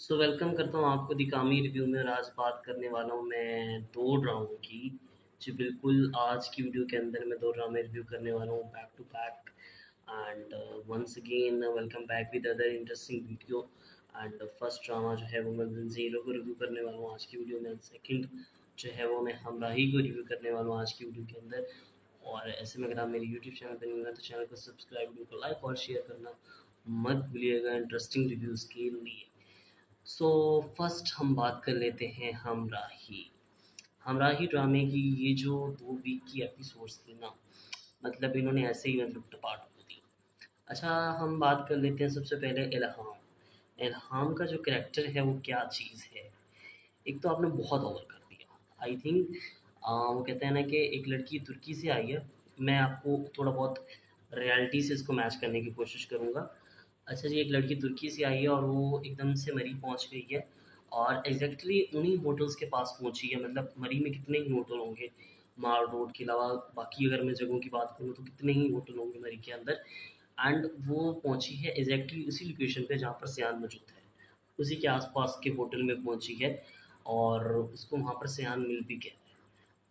Welcome करता हूँ आपको दी कामी रिव्यू में। और आज बात करने वाला हूँ मैं 2 ड्रामों की। जी बिल्कुल, आज की वीडियो के अंदर मैं 2 ड्रामे रिव्यू करने वाला हूँ back to back. And once again welcome back with other interesting video. And first drama जो है वो मैं ज़ीरो को रिव्यू करने वाला हूँ आज की वीडियो में। सेकंड जो है वो मैं हमराही को रिव्यू करने वाला हूँ आज की वीडियो के अंदर। और ऐसे में अगर आप मेरे यूट्यूब चैनल पर नहीं हैं तो चैनल को सब्सक्राइब, वीडियो को लाइक और शेयर करना मत भूलिएगा इंटरेस्टिंग रिव्यूज़ के लिए। फर्स्ट हम बात कर लेते हैं हमराही। हमराही ड्रामे की ये जो 2 वीक की एपिसोड्स थी ना, मतलब इन्होंने ऐसे ही मतलब टपाट कर दी। अच्छा, हम बात कर लेते हैं सबसे पहले इल्हाम। इल्हाम का जो कैरेक्टर है वो क्या चीज़ है। एक तो आपने बहुत ओवर कर दिया। आई थिंक वो कहते हैं ना कि एक लड़की तुर्की से आई है। मैं आपको थोड़ा बहुत रियलिटी से इसको मैच करने की कोशिश करूँगा। अच्छा जी, एक लड़की तुर्की से आई है और वो एकदम से मरी पहुँच गई है और एग्जैक्टली उन्हीं होटल्स के पास पहुँची है। मतलब मरी में कितने ही होटल होंगे, माल रोड के अलावा बाकी अगर मैं जगहों की बात करूँ तो कितने ही होटल होंगे मरी के अंदर। एंड वो पहुँची है एग्जैक्टली उसी लोकेशन पे जहाँ पर सियान मौजूद है, उसी के आसपास के होटल में पहुँची है और उसको वहाँ पर सियान मिल भी गया है।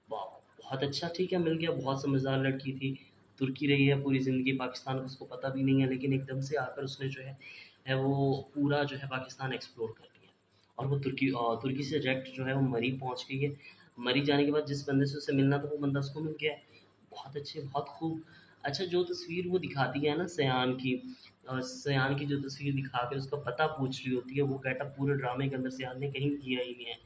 वाह! बहुत अच्छा, ठीक है, मिल गया। बहुत समझदार लड़की थी, तुर्की रही है पूरी ज़िंदगी, पाकिस्तान का उसको पता भी नहीं है, लेकिन एकदम से आकर उसने जो है वो पूरा जो है पाकिस्तान एक्सप्लोर कर लिया। और वो तुर्की से डायरेक्ट जो है वो मरी पहुँच गई है। मरी जाने के बाद जिस बंदे से उसे मिलना था वो बंदा उसको मिल गया है। बहुत अच्छे, बहुत खूब। अच्छा, जो तस्वीर वो दिखाती है ना सयान की, सयान की जो तस्वीर दिखा के उसका पता पूछ रही होती है, वो गेटअप पूरे ड्रामे के अंदर सयान ने कहीं किया ही नहीं है।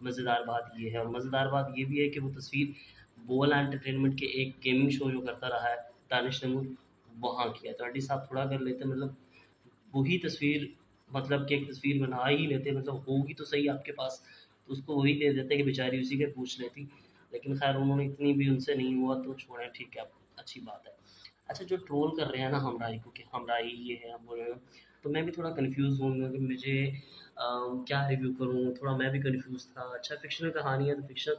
मज़ेदार बात ये है, और मज़ेदार बात ये भी है कि वो तस्वीर बोल एंटरटेनमेंट के एक गेमिंग शो जो करता रहा है दानिश तैमूर, वहाँ किया। तो आर्टिस्ट साहब थोड़ा कर लेते, मतलब वही तस्वीर, मतलब कि एक तस्वीर बना ही लेते, मतलब होगी तो सही आपके पास, तो उसको वही दे देते कि बेचारी उसी के पूछ लेती। लेकिन खैर उन्होंने इतनी भी उनसे नहीं हुआ तो छोड़ें, ठीक है, अच्छी बात है। अच्छा, जो ट्रोल कर रहे हैं ना हमराही को कि हमराही ये है, हम बोल रहे हैं, तो मैं भी थोड़ा कन्फ्यूज़ हूँ कि मुझे क्या रिव्यू करूँ, थोड़ा मैं भी कन्फ्यूज़ था। अच्छा, फ़िक्शनल कहानी है तो फ़िक्शन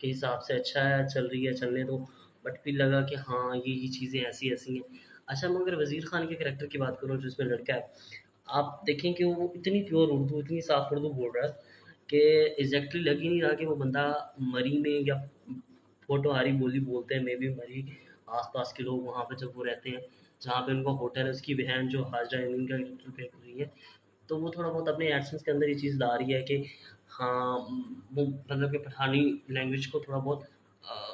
के हिसाब से अच्छा है, चल रही है, चलने दो। बट फिर लगा कि हाँ, ये चीज़ें ऐसी-ऐसी हैं। अच्छा, मैं अगर वज़ीर खान के कैरेक्टर की बात करूँ जो इसमें लड़का है, आप देखें कि वो इतनी प्योर उर्दू, इतनी साफ़ उर्दू बोल रहा है कि एग्ज़ैक्टली लग ही नहीं रहा कि वो बंदा मरी में या पोटोहारी बोली बोलते हैं, मे बी मरी आस-पास के लोग वहाँ पे जब वो रहते हैं, जहाँ पे उनका होटल है, उसकी बहन जो हाजरा अमीन का कैरेक्टर प्ले कर रही है, तो वो थोड़ा बहुत अपने एक्शंस के अंदर ये चीज़ ला रही है कि हाँ, वो मतलब कि पठानी लैंग्वेज को थोड़ा बहुत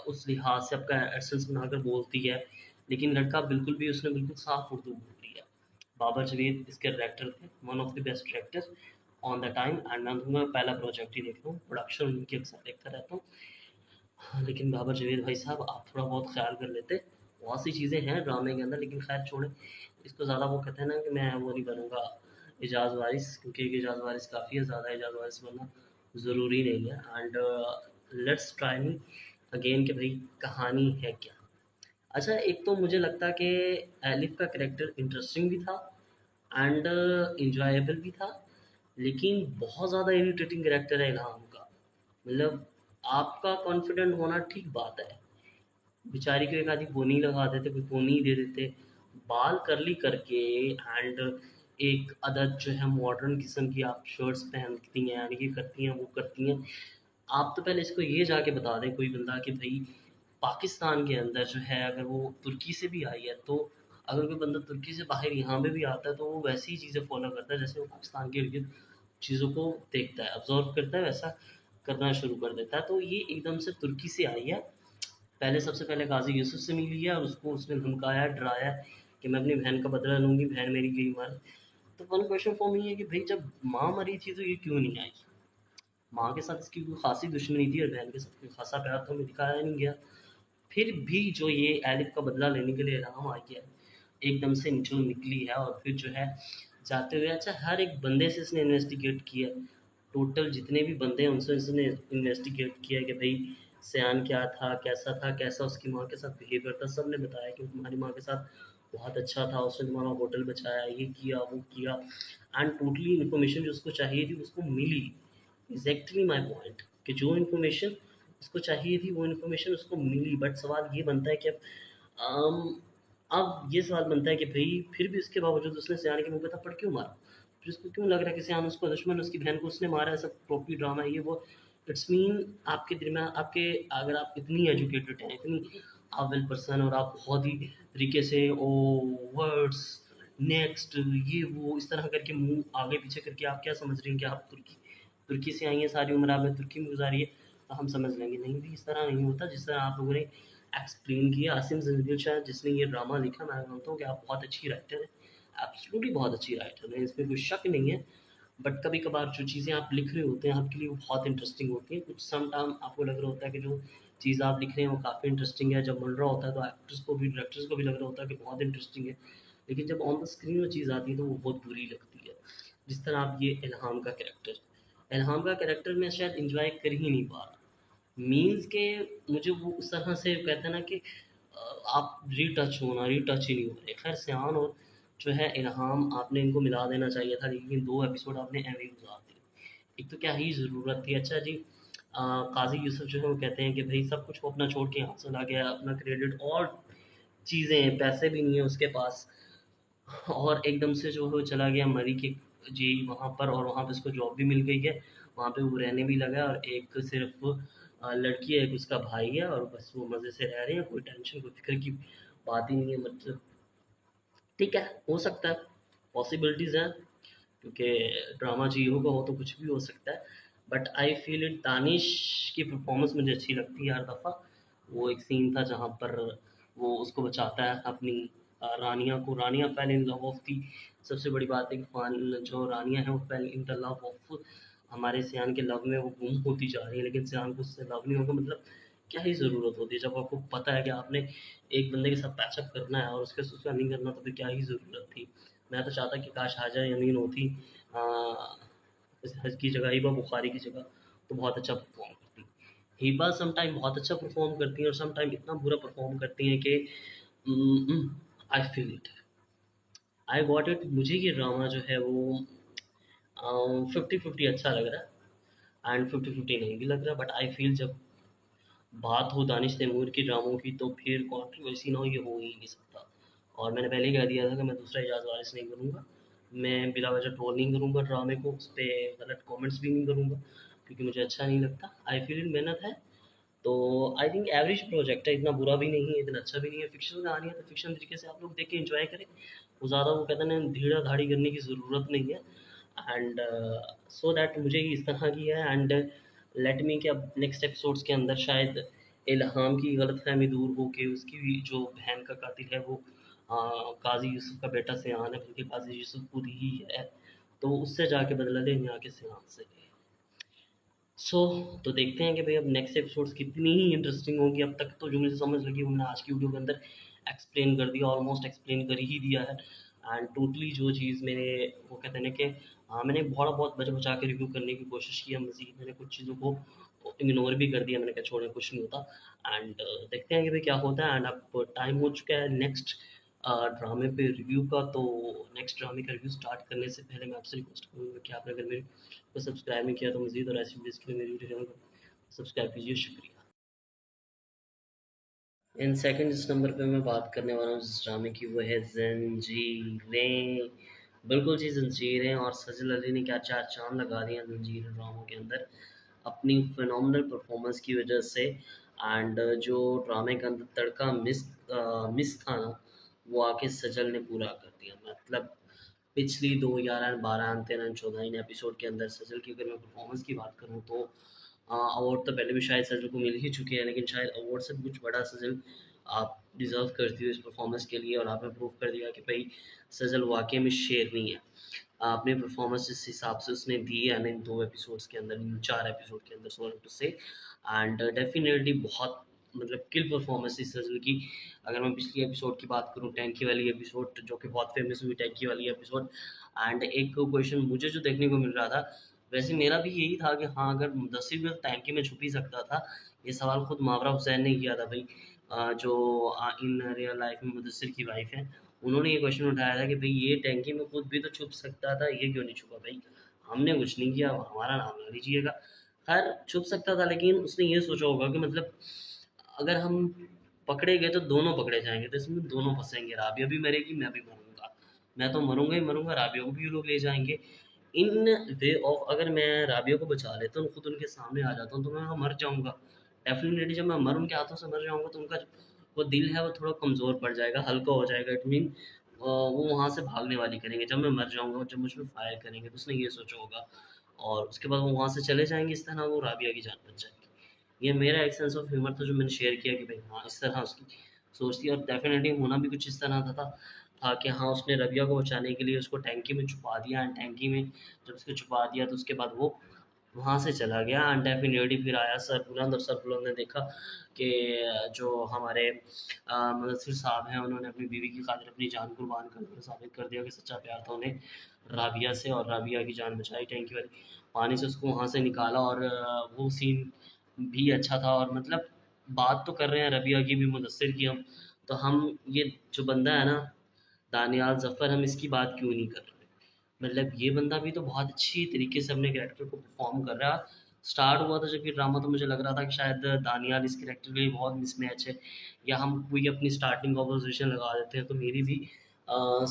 उस लिहाज से आपका एक्सेंस बनाकर बोलती है, लेकिन लड़का बिल्कुल भी, उसने बिल्कुल साफ उर्दू बोल रही है। बाबर जावेद इसके डायरेक्टर थे, one of the best director on the time. And मैं उनका पहला प्रोजेक्ट ही देख रहा हूँ, प्रोडक्शन उनकी अक्सर देखता रहता हूँ। हाँ, लेकिन बाबर जावेद भाई साहब, आप थोड़ा बहुत ख्याल कर लेते। बहुत सी चीज़ें हैं ड्रामे के अंदर, लेकिन खैर छोड़ें इसको। ज़्यादा वो कहते हैं ना कि मैं वो नहीं बनूँगा एजाज़ वारिस, क्योंकि एजाज़ वारिस काफ़ी है, ज़्यादा एजाज़ वारिस बनना ज़रूरी नहीं है। And let's try me again कि भाई कहानी है क्या। अच्छा, एक तो मुझे लगता है कि एलिफ का कैरेक्टर इंटरेस्टिंग भी था एंड एन्जॉयबल भी था, लेकिन बहुत ज़्यादा इरिटेटिंग कैरेक्टर है इल्हाम का। मतलब आपका कॉन्फिडेंट होना ठीक बात है, बेचारी को एक आधी पोनी लगा देते, कोई पोनी दे देते, बाल कर्ली करके। एंड एक अदद जो है मॉडर्न किस्म की आप शर्ट्स पहनती हैं, यानी कि करती हैं, वो करती हैं। आप तो पहले इसको ये जाके बता दें कोई बंदा कि भाई पाकिस्तान के अंदर जो है, अगर वो तुर्की से भी आई है, तो अगर कोई बंदा तुर्की से बाहर यहाँ पे भी आता है तो वो वैसी ही चीज़ें फ़ॉलो करता है जैसे वो पाकिस्तान के इर्द-गिर्द चीज़ों को देखता है, ऑब्ज़र्व करता है, वैसा करना शुरू कर देता है। तो ये एकदम से तुर्की से आई है, पहले सबसे पहले गाज़ी यूसुफ से मिली है और उसको उसने धमकाया, डराया कि मैं अपनी बहन का बदला लूँगी, बहन मेरी गई मर। तो वन क्वेश्चन फॉर मी है कि भाई जब माँ मरी थी तो ये क्यों नहीं आई? माँ के साथ इसकी कोई ख़ासी दुश्मनी थी और बहन के साथ कोई ख़ासा प्यार तो हमें दिखाया नहीं गया। फिर भी जो ये एलिफ का बदला लेने के लिए राम आई है, एकदम से जो निकली है और फिर जो है जाते हुए, अच्छा, हर एक बंदे से इसने इन्वेस्टिगेट किया। टोटल जितने भी बंदे हैं उनसे इसने इन्वेस्टिगेट किया कि भाई सयान क्या था, कैसा उसकी माँ के साथ बिहेवियर था। सब ने बताया कि तुम्हारी माँ के साथ बहुत अच्छा था, उसने तुम्हारा होटल बचाया, ये किया, वो किया। एंड टोटली इन्फॉर्मेशन जो उसको चाहिए थी उसको मिली। एग्जैक्टली माई पॉइंट कि जो इन्फॉर्मेशन उसको चाहिए थी वो इन्फॉर्मेशन उसको मिली। बट सवाल ये बनता है कि अब ये सवाल बनता है कि भाई फिर भी उसके बावजूद उसने सयान के मुंह पे थप्पड़ क्यों मारा? फिर उसको क्यों लग रहा है कि सियान उसको दुश्मन, उसकी बहन को उसने मारा है, सब प्रोपी ड्रामा है ये वो। इट्स मीन आपके दिल में आपके, अगर आप इतनी एजुकेटेड हैं, इतनी आप वेल पर्सन और आप बहुत ही तरीके से ओ वर्ड्स नेक्स्ट ये वो इस तरह करके मुँह आगे पीछे करके आप क्या समझ रही हैं कि आप तुर्की तुर्की से आई हैं, सारी उम्र आपने तुर्की में गुजारी है, तो हम समझ लेंगे। नहीं भी इस तरह नहीं होता जिस तरह आप लोगों ने एक्सप्लेन किया। आसिम ज़ंजीर शाह जिसने ये ड्रामा लिखा, मैं मानता हूँ कि आप बहुत अच्छी राइटर हैं, एब्सोल्युटली बहुत अच्छी राइटर हैं, इसमें कोई शक नहीं है। बट कभी कभार जो चीज़ें आप लिख रहे होते हैं आपके लिए वो बहुत इंटरेस्टिंग होती हैं। कुछ सम टाइम आपको लग रहा होता है कि जो चीज़ आप लिख रहे हैं वो काफ़ी इंटरेस्टिंग है, जब बन रहा होता है तो एक्टर्स को भी डायरेक्टर्स को भी लग रहा होता है कि बहुत इंटरेस्टिंग है, लेकिन जब ऑन द स्क्रीन वो चीज़ आती है तो वो बहुत बुरी लगती है। जिस तरह आप ये इल्हाम का कैरेक्टर मैं शायद इंजॉय कर ही नहीं पा रहा, मीन्स के मुझे वो उस तरह से कहते हैं ना कि आप रीटच ही नहीं हो रहे। खैर सियान और जो है इल्हाम आपने इनको मिला देना चाहिए था, लेकिन 2 एपिसोड आपने ऐवे ही गुज़ार दिए। एक तो क्या ही ज़रूरत थी। अच्छा जी, काज़ी यूसुफ जो है वो कहते हैं कि भई सब कुछ वो अपना छोड़ के यहाँ चला गया, अपना क्रेडिट और चीज़ें हैं, पैसे भी नहीं है उसके पास, और एकदम से जो है वो चला गया मरी के जी वहाँ पर, और वहाँ पे उसको जॉब भी मिल गई है, वहाँ पे वो रहने भी लगा है, और एक सिर्फ लड़की है, एक उसका भाई है, और बस वो मज़े से रह रहे हैं, कोई टेंशन कोई फिक्र की बात ही नहीं है। मतलब ठीक है, हो सकता है, पॉसिबिलिटीज़ हैं, क्योंकि ड्रामा चाहिए होगा हो तो कुछ भी हो सकता है। But I feel it, Danish की परफॉर्मेंस मुझे अच्छी लगती है हर दफ़ा। वो एक सीन था जहाँ पर वो उसको बचाता है अपनी रानिया को, Rania fell in love of the, सबसे बड़ी बात है कि जो रानिया है वो fell in the love of हमारे सियान के लव में वो गुम होती जा रही है, लेकिन सियान को उससे लव नहीं होगा। मतलब क्या ही ज़रूरत होती है जब आपको पता है कि आपने एक बंदे के साथ पैचअप करना है और उसके साथ उसका नहीं करना, तो फिर क्या ही ज़रूरत थी। मैं तो चाहता कि काश हाजा यमीन होती इस हज की जगह, हिबा बुखारी की जगह, तो बहुत अच्छा परफॉर्म करती। हिबा सम टाइम बहुत अच्छा परफॉर्म करती हैं और सम टाइम इतना बुरा परफॉर्म करती हैं कि I feel it, I got it. मुझे ये ड्रामा जो है वो 50-50 अच्छा लग रहा है एंड 50-50 नहीं भी लग रहा, बट आई फील जब बात हो दानिश तैमूर की ड्रामों की तो फिर कंट्रोवर्सी ना हो, ये हो ही नहीं सकता। और मैंने पहले ही कह दिया था कि मैं दूसरा इजाज़ वारिस नहीं करूँगा, मैं बिला वजह ट्रोल नहीं करूँगा ड्रामे को, उस पे गलत कमेंट्स भी नहीं करूँगा, क्योंकि मुझे अच्छा नहीं लगता। आई फील इन मेहनत है, तो आई थिंक एवरेज प्रोजेक्ट है, इतना बुरा भी नहीं है, इतना अच्छा भी नहीं है। फ़िक्शनल कहानी है तो फ़िक्शनल तरीके से आप लोग देख के एन्जॉय करें, वो ज़्यादा वो कहते हैं ना धीड़ा-धाड़ी करने की ज़रूरत नहीं है। एंड सो दैट मुझे ही इस तरह की है। एंड लेट मी कि अब नेक्स्ट एपिसोड्स के अंदर शायद इल्हाम की गलतफ़हमी दूर हो के उसकी भी जो बहन का कातिल है वो काज़ी यूसुफ का बेटा सियान है, बल्कि काज़ी यूसुफ खुद ही है, तो उससे जाके बदला लें आके सियान से। सो तो देखते हैं कि भाई अब नेक्स्ट एपिसोड्स कितनी ही इंटरेस्टिंग होंगी। अब तक तो जो मुझे समझ लगी वो मैंने आज की वीडियो के अंदर एक्सप्लेन कर दिया, ऑलमोस्ट एक्सप्लेन कर ही दिया है। एंड टोटली जो चीज़ मेरे वो कहते हैं ना कि मैंने थोड़ा बहुत बच बचा के रिव्यू करने की कोशिश की है, मज़ीद मैंने कुछ चीज़ों को इग्नोर भी कर दिया, मैंने कहा छोड़ें कुछ नहीं होता। एंड देखते हैं कि भाई क्या होता है। एंड अब टाइम हो चुका है नेक्स्ट ड्रामे पे रिव्यू का, तो नेक्स्ट ड्रामे का रिव्यू स्टार्ट करने से पहले मैं आपसे रिक्वेस्ट करूँगा कि आपने अगर मेरे को सब्सक्राइब नहीं किया तो मज़ीद और ऐसी वीडियोज़ के लिए मेरे यूट्यूब चैनल को सब्सक्राइब कीजिए। शुक्रिया। इन सेकंड जिस नंबर पे मैं बात करने वाला हूँ जिस ड्रामे की, वो है ज़ंजीरें। बिल्कुल जी, ज़ंजीरें, और सजल अली ने क्या चार चाँद लगा दिए हैं ज़ंजीर ड्रामों के अंदर अपनी फ़िनोमिनल परफॉर्मेंस की वजह से। एंड जो ड्रामे का अंदर तड़का मिस था ना, वो आके सजल ने पूरा कर दिया। मतलब पिछली 2 11 12 13 14 इन एपिसोड के अंदर सजल की अगर मैं परफॉर्मेंस की बात करूँ तो अवार्ड तो पहले भी शायद सजल को मिल ही चुके हैं, लेकिन शायद अवार्ड से भी कुछ बड़ा सजल आप डिज़र्व करती हो इस परफॉर्मेंस के लिए, और आपने प्रूव कर दिया कि भाई सजल वाक़ई में शेरनी है। अपनी परफॉर्मेंस जिस हिसाब से उसने दी है ना इन 2 एपिसोड्स के अंदर, इन 4 एपिसोड के अंदर सॉरी टू से, एंड डेफ़िनेटली बहुत मतलब किल परफॉर्मेंस थी सजल की। अगर मैं पिछली एपिसोड की बात करूँ, टैंकी वाली एपिसोड जो कि बहुत फेमस हुई, टैंकी वाली एपिसोड। एंड एक क्वेश्चन मुझे जो देखने को मिल रहा था, वैसे मेरा भी यही था कि हाँ, अगर मुद्दस्सिर भी टैंकी में छुप ही सकता था। ये सवाल खुद मावरा हुसैन ने किया था भाई, जो इन रियल लाइफ में मुद्दस्सिर की वाइफ हैं, उन्होंने ये क्वेश्चन उठाया था कि भाई ये टैंकी में खुद भी तो छुप सकता था, ये क्यों नहीं छुपा भाई? हमने कुछ नहीं किया, हमारा नाम ना लीजिएगा। खैर छुप सकता था, लेकिन उसने ये सोचा होगा कि मतलब अगर हम पकड़े गए तो दोनों पकड़े जाएँगे, तो इसमें दोनों फँसेंगे, राबिया भी मरेगी, मैं भी मरूँगा। मैं तो मरूँगा ही मरूँगा, राबिया को भी ये लोग ले जाएँगे। इन वे ऑफ अगर मैं राबिया को बचा लेता हूँ, खुद उनके सामने आ जाता हूँ, तो मैं वहाँ मर जाऊँगा। डेफ़िनेटली जब मैं उनके हाथों से मर जाऊँगा तो उनका वो दिल है वो थोड़ा कमज़ोर पड़ जाएगा, हल्का हो जाएगा। इट मीन वो वहाँ से भागने वाली करेंगे। जब मैं मर जाऊँगा और जब मुझ पे फायर करेंगे तो उसने ये सोचा होगा और उसके बाद वो वहाँ से चले जाएँगे, इस तरह वो राबिया की जान बच जाएगी। ये मेरा एक सेंस ऑफ ह्यूमर था जो मैंने शेयर किया कि भाई हाँ, इस तरह उसकी सोच थी और डेफ़िनेटली होना भी कुछ इस तरह था कि हाँ, उसने रबिया को बचाने के लिए उसको टैंकी में छुपा दिया एंड टैंकी में जब उसको छुपा दिया तो उसके बाद वो वहाँ से चला गया एंड डेफ़िनेटली फिर आया सरबुलंद और सरबुलंद ने देखा कि जो हमारे मुदस्सिर साहब हैं उन्होंने अपनी बीवी की खातिर अपनी जान कुर्बान कर दी, साबित कर दिया कि सच्चा प्यार था उन्हें राबिया से और राबिया की जान बचाई टैंकी वाली पानी से उसको वहाँ से निकाला और वो सीन भी अच्छा था और मतलब बात तो कर रहे हैं रबिया की भी मुदस्सिर की हम ये जो बंदा है ना दानियाल ज़फ़र हम इसकी बात क्यों नहीं कर रहे? मतलब ये बंदा भी तो बहुत अच्छी तरीके से अपने कैरेक्टर को परफॉर्म कर रहा है। स्टार्ट हुआ था जब ये ड्रामा तो मुझे लग रहा था कि शायद दानियाल इस कैरेक्टर के लिए बहुत मिसमैच है या हम कोई अपनी स्टार्टिंग ऑब्जर्वेशन लगा देते हैं तो मेरी भी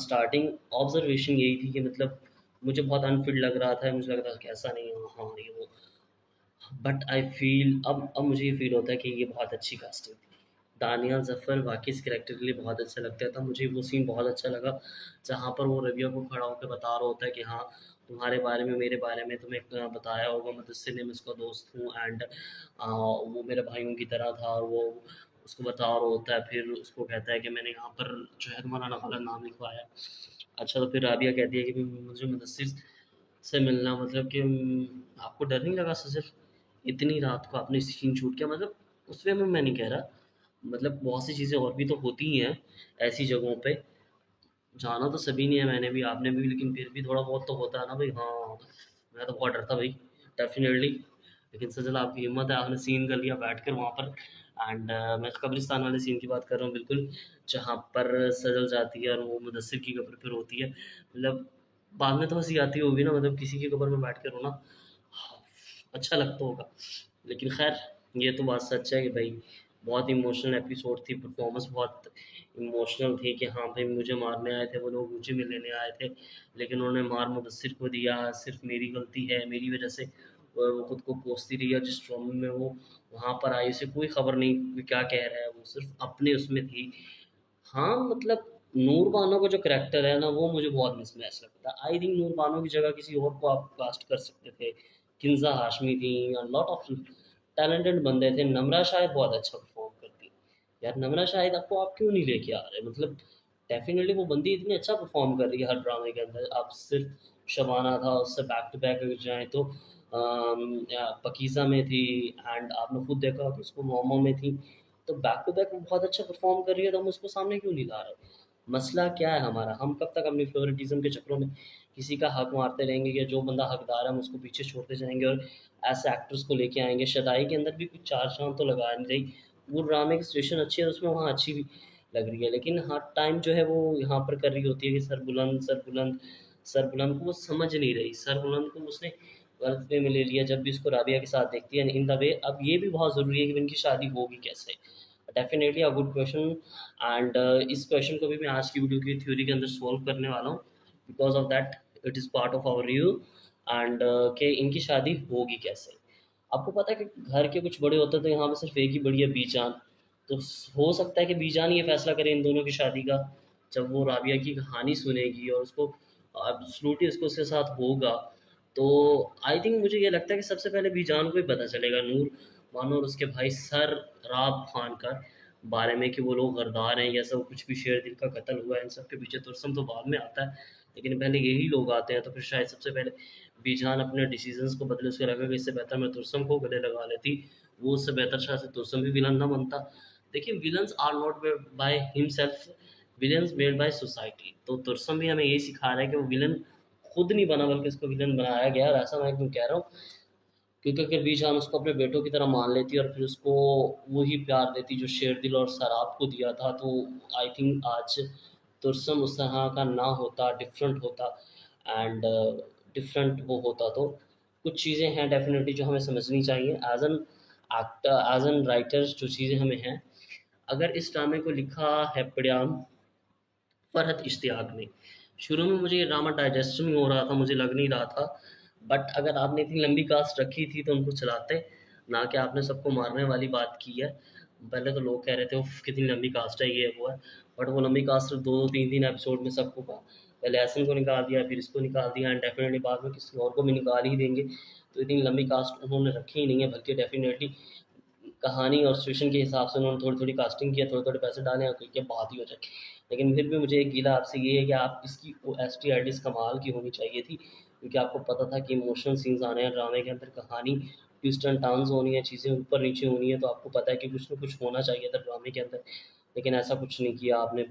स्टार्टिंग ऑब्जर्वेशन यही थी कि मतलब मुझे बहुत अनफिट लग रहा था मुझे लग रहा था कि ऐसा नहीं है हाँ ये वो बट आई फील अब मुझे ये फील होता है कि ये बहुत अच्छी कास्टिंग थी दानियाल ज़फ़र वाक़ई इस कैरेक्टर के लिए बहुत अच्छा लगता था मुझे वो सीन बहुत अच्छा लगा जहाँ पर वो रबिया को खड़ा होकर बता रहा होता है कि हाँ तुम्हारे बारे में मेरे बारे में तुम्हें बताया होगा मुदस्सिर ने मैं उसका दोस्त हूँ एंड वो मेरे भाइयों की तरह था और वो उसको बता रहा होता है फिर उसको कहता है कि मैंने यहाँ पर जो है तुम्हारा ना गलत नाम लिखवाया अच्छा तो फिर राबिया कहती है कि मुझे मुदस्सिर से मिलना मतलब कि आपको डर नहीं लगा सर इतनी रात को आपने सीन शूट किया मतलब उस वे में मैं नहीं कह रहा मतलब बहुत सी चीज़ें और भी तो होती ही हैं ऐसी जगहों पे जाना तो सभी ने है मैंने भी आपने भी लेकिन फिर भी थोड़ा बहुत तो होता है ना भाई हाँ मैं तो बहुत डरता भाई डेफिनेटली लेकिन सजल आपकी हिम्मत है आपने सीन कर लिया बैठ कर वहाँ पर एंड मैं कब्रिस्तान वाले सीन की बात कर रहा हूँ बिल्कुल जहाँ पर सजल जाती है और वो मुदस्सिर की कब्र पर होती है मतलब बाद में तो हंसी आती होगी ना मतलब किसी की कब्र में बैठ कर रोना अच्छा लगता होगा लेकिन खैर ये तो बात सच है कि भाई बहुत इमोशनल एपिसोड थी परफॉर्मेंस बहुत इमोशनल थी कि हाँ भाई मुझे मारने आए थे वो लोग मुझे भी लेने आए थे लेकिन उन्होंने मार मुदस्सिर को दिया सिर्फ मेरी गलती है मेरी वजह से वो खुद को कोसती रही है जिस ट्रॉमा में वो वहाँ पर आई उसे कोई खबर नहीं कि क्या कह रहा है वो सिर्फ अपने उसमें थी हाँ मतलब नूर बानो का जो करैक्टर है ना वो मुझे बहुत मिसमैच लगता है आई थिंक नूर बानो की जगह किसी और को आप कास्ट कर सकते थे किन्जा हाशमी थी लॉट ऑफ टैलेंटेड बंदे थे नम्रा शायद बहुत अच्छा परफॉर्म करती यार नम्रा शायद आपको आप क्यों नहीं लेके आ रहे मतलब डेफिनेटली वो बंदी इतनी अच्छा परफॉर्म कर रही है हर ड्रामे के अंदर आप सिर्फ शबाना था उससे बैक टू बैक अगर जाएँ तो पकीज़ा में थी एंड आपने खुद देखा कि उसको मोमो में थी तो बैक टू बैक वो बहुत अच्छा परफॉर्म कर रही है तो हम उसको सामने क्यों नहीं ला रहे मसला क्या है हमारा हम कब तक अपनी फेवरेटिज्म के चक्करों में किसी का हक मारते रहेंगे या जो बंदा हकदार है हम उसको पीछे छोड़ते जाएंगे और ऐसे एक्टर्स को लेके आएंगे शदाई के अंदर भी कुछ चार चांद तो लगा नहीं रही वो ड्रामे की सिचुएशन अच्छी है तो उसमें वहाँ अच्छी भी लग रही है लेकिन हर टाइम जो है वो यहाँ पर कर रही होती है कि सर बुलंद को वो समझ नहीं रही सर बुलंद को उसने गलत वे में ले लिया जब भी उसको राबिया के साथ देखती है इन द वे अब ये भी बहुत ज़रूरी है कि इनकी शादी होगी कैसे definitely a good question and इस क्वेश्चन को भी मैं आज की वीडियो की थ्योरी के अंदर सॉल्व करने वाला हूँ because of that it is part of our review and कि इनकी शादी होगी कैसे आपको पता है कि घर के कुछ बड़े होते हैं तो यहाँ पे सिर्फ एक ही बड़ी है बीजान तो हो सकता है कि बीजान ये फैसला करे इन दोनों की शादी का जब वो राबिया की कहानी सुनेगी और उसको एब्सोल्युटली उसको उसके साथ होगा तो आई थिंक मुझे ये लगता है कि सबसे पहले बीजान को ही पता चलेगा नूर मानो और उसके भाई सर राब खान का बारे में कि वो लोग गरदार हैं या सब कुछ भी शेर दिल का कत्ल हुआ है इन सब के पीछे तुरसम तो बाद में आता है लेकिन पहले यही लोग आते हैं तो फिर शायद सबसे पहले बीजान अपने डिसीजंस को बदले उसको लगा कि इससे बेहतर मैं तुरसम को गले लगा लेती वो उससे बेहतर शायद से तुरसम भी विलन ना बनता देखिए villains are not by himself villains made by society तो तुरसम भी हमें यही सिखा रहा है कि वो विलन खुद नहीं बना बल्कि उसको विलन बनाया गया और ऐसा मैं एकदम कह रहा हूँ क्योंकि अगर बीजान उसको अपने बेटों की तरह मान लेती और फिर उसको वही प्यार देती जो शेरदिल और सराब को दिया था तो आई थिंक आज तुरसम उस तरह का ना होता डिफरेंट होता एंड डिफरेंट वो होता तो कुछ चीज़ें हैं डेफिनेटली जो हमें समझनी चाहिए as an actor as an writers जो चीज़ें हमें हैं अगर इस ड्रामे को लिखा है प्रियाम फरहत इश्तियाक ने शुरू में मुझे ये ड्रामा डाइजेस्ट नहीं हो रहा था, मुझे लग नहीं रहा था, बट अगर आपने इतनी लंबी कास्ट रखी थी तो उनको चलाते, ना कि आपने सबको मारने वाली बात की है। पहले तो लोग कह रहे थे उफ कितनी लंबी कास्ट है, ये वो है, बट वो लंबी कास्ट दो दो तीन तीन एपिसोड में सबको कहा, पहले एसन को निकाल दिया, फिर इसको निकाल दिया, एंड डेफिनेटली बाद में किसी और को भी निकाल ही देंगे। तो इतनी लंबी कास्ट उन्होंने रखी ही नहीं है, बल्कि डेफिनेटली कहानी और सिचुएशन के हिसाब से उन्होंने थोड़ी थोड़ी कास्टिंग किया, थोड़े थोड़े पैसे डाले और क्योंकि बात ही हो जाए। लेकिन फिर भी मुझे एक गीला आपसे ये है कि आप इसकी ओ एस टी आर कमाल की होनी चाहिए थी, क्योंकि आपको पता था कि इमोशनल सीन्स आने हैं ड्रामे के अंदर, कहानी ट्विस्ट एंड टर्न्स होनी है, चीज़ें ऊपर नीचे होनी है, तो आपको पता है कि कुछ ना कुछ होना चाहिए था ड्रामे के अंदर, लेकिन ऐसा कुछ नहीं किया आपने।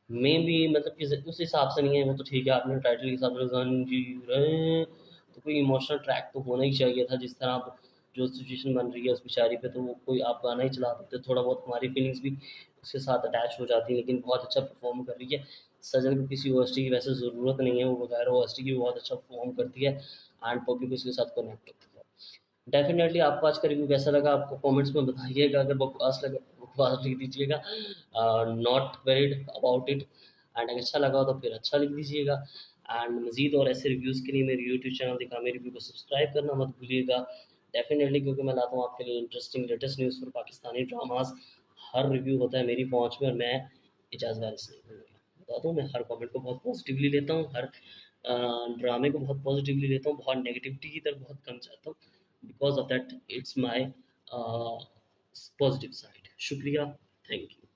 मैं भी मतलब कि उस हिसाब से नहीं है, वो तो ठीक है आपने टाइटल के हिसाब से जंजीरें, तो कोई इमोशनल ट्रैक तो होना ही चाहिए था, जिस तरह आप जो सिचुएशन बन रही है उस बेचारी पे, तो वो कोई आप गाना ही चला देते, थोड़ा बहुत हमारी फीलिंग्स भी उसके साथ अटैच हो जाती, लेकिन बहुत अच्छा परफॉर्म कर रही है। सजन को किसी ओएसटी की वैसे ज़रूरत नहीं है, वो बगैर ओएसटी की भी बहुत अच्छा परफॉर्म करती है, एंड पब्लिक उसके साथ कनेक्ट होती है। डेफिनेटली आपको आज का रिव्यू कैसा लगा आपको कमेंट्स में बताइएगा, अगर बकवास लगा बकवास लिख दीजिएगा, not varied about it, and अगर अच्छा लगा हो तो फिर अच्छा लिख दीजिएगा। एंड मज़ीद और ऐसे रिव्यूज़ के लिए मेरे यूट्यूब चैनल दिखामे रिव्यू को सब्सक्राइब करना मत भूलिएगा, डेफिनेटली, क्योंकि मैं लाता हूँ आपके लिए interesting latest news for Pakistani dramas. Her review होता है मेरी पहुँच में, और मैं इजाज़ वारिस नहीं हूँ, बता दूँ, मैं हर कमेंट को बहुत पॉजिटिवली लेता हूँ, हर ड्रामे को बहुत पॉजिटिवली लेता हूँ, बहुत नेगेटिविटी की तरफ बहुत कम जाता हूँ, because of that it's my positive side. शुक्रिया, थैंक यू।